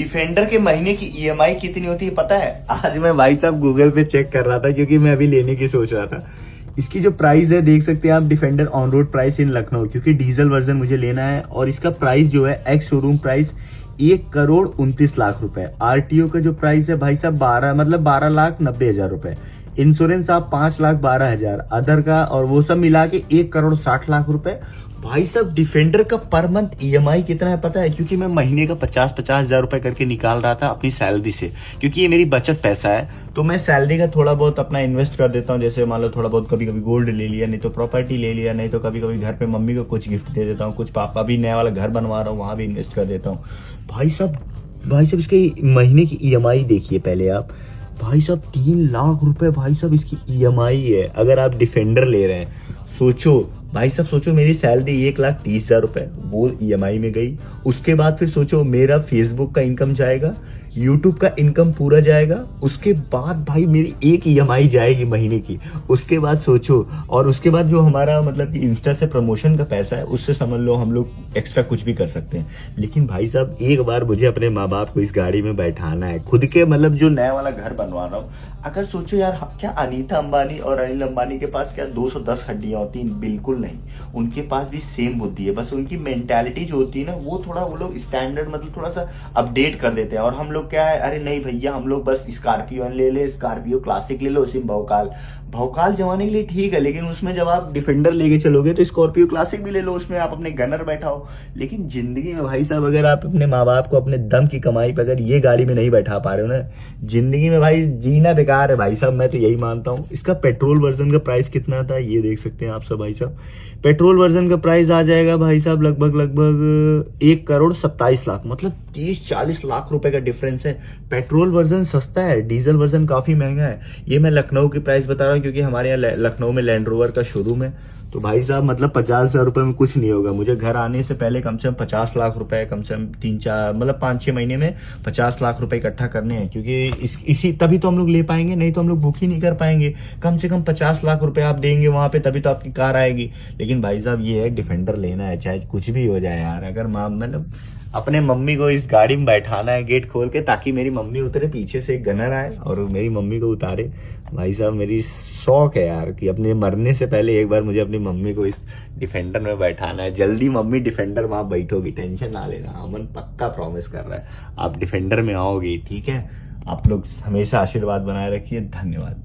Defender के महीने की ईएमआई कितनी होती है पता है? आज मैं भाई साहब गूगल पे चेक कर रहा था क्योंकि मैं अभी लेने की सोच रहा था। इसकी जो प्राइस है देख सकते हैं आप, defender on road price in Lucknow, क्योंकि डीजल वर्जन मुझे लेना है और इसका प्राइस जो है एक्स शोरूम प्राइस 1,29,00,000 रुपए। आरटीओ का जो प्राइस है भाई साहब 12,90,000 रुपए। इंश्योरेंस आप 5,12,000, अदर का और वो सब मिला के 1,60,00,000 रुपए। भाई साहब डिफेंडर का पर मंथ ईएमआई कितना है पता है? क्योंकि मैं महीने का 50-50 हजार रुपए करके निकाल रहा था अपनी सैलरी से, क्योंकि ये मेरी बचत पैसा है। तो मैं सैलरी का थोड़ा बहुत अपना इन्वेस्ट कर देता हूँ, जैसे मान लो थोड़ा बहुत कभी कभी गोल्ड ले लिया, नहीं तो प्रॉपर्टी ले लिया, नहीं तो कभी कभी घर पे मम्मी को कुछ गिफ्ट दे देता हूँ, कुछ पापा भी नया वाला घर बनवा रहा हूँ वहां भी इन्वेस्ट कर देता हूँ। भाई साहब इसके महीने की ईएमआई देखिए पहले आप। भाई साहब 3,00,000 रुपए भाई साहब इसकी ईएमआई है अगर आप डिफेंडर ले रहे हैं। सोचो भाई साहब, सोचो मेरी सैलरी 1,30,000 रुपए वो ईएमआई में गई। उसके बाद फिर सोचो मेरा फेसबुक का इनकम जाएगा, यूट्यूब का इनकम पूरा जाएगा, उसके बाद भाई मेरी एक ईएमआई जाएगी महीने की। उसके बाद सोचो, और उसके बाद जो हमारा मतलब कि इंस्टा से प्रमोशन का पैसा है उससे समझ लो हम लोग एक्स्ट्रा कुछ भी कर सकते हैं। लेकिन भाई साहब एक बार मुझे अपने माँ बाप को इस गाड़ी में बैठाना है, खुद के मतलब जो नया वाला घर बनवा रहा हूँ। अगर सोचो यार, क्या अनीता अंबानी और अनिल अंबानी के पास क्या 210 हड्डियां होती हैं? बिल्कुल नहीं, उनके पास भी सेम बुद्धि है, बस उनकी मेंटालिटी जो होती है ना वो थोड़ा वो लोग स्टैंडर्ड मतलब थोड़ा सा अपडेट कर देते हैं। और हम लोग क्या है, अरे नहीं भैया हम लोग बस स्कॉर्पियो ले ले, स्कॉर्पियो क्लासिक ले लो, उसी में भौकाल जमाने के लिए ठीक है। लेकिन उसमें जब आप डिफेंडर लेके चलोगे तो स्कॉर्पियो क्लासिक भी ले लो, उसमें आप अपने गनर बैठाओ। लेकिन जिंदगी में भाई साहब अगर आप अपने माँ बाप को अपने दम की कमाई पर अगर ये गाड़ी में नहीं बैठा पा रहे हो ना, जिंदगी में भाई जीना बेकार है भाई साहब, मैं तो यही मानता हूँ। इसका पेट्रोल वर्जन का प्राइस कितना था ये देख सकते हैं आप सब भाई साहब। पेट्रोल वर्जन का प्राइस आ जाएगा भाई साहब लगभग 1,27,00,000, मतलब 30-40 लाख रुपए का डिफरेंस है। पेट्रोल वर्जन सस्ता है, डीजल वर्जन काफी महंगा है। ये मैं लखनऊ की प्राइस बता रहा हूँ क्योंकि हमारे यहाँ लखनऊ में लैंड रोवर का शोरूम है। तो भाई साहब मतलब 50,000 रुपए में कुछ नहीं होगा। मुझे घर आने से पहले कम से कम 50 लाख रुपए, कम से कम 3-4 मतलब 5-6 महीने में 50 लाख रुपए इकट्ठा करने हैं, क्योंकि इसी तभी तो हम लोग ले पाएंगे, नहीं तो हम लोग बुक ही नहीं कर पाएंगे। कम से कम 50 लाख रुपए आप देंगे वहां पे तभी तो आपकी कार आएगी। लेकिन भाई साहब ये है, डिफेंडर लेना है चाहे कुछ भी हो जाए यार। अगर माँ मतलब अपने मम्मी को इस गाड़ी में बैठाना है गेट खोल के, ताकि मेरी मम्मी उतरे, पीछे से एक गनर आए और मेरी मम्मी को उतारे। भाई साहब मेरी शौक है यार कि अपने मरने से पहले एक बार मुझे अपनी मम्मी को इस डिफेंडर में बैठाना है। जल्दी मम्मी डिफेंडर में आप बैठोगी, टेंशन ना लेना, अमन पक्का प्रॉमिस कर रहा है आप डिफेंडर में आओगी, ठीक है? आप लोग हमेशा आशीर्वाद बनाए रखिए। धन्यवाद।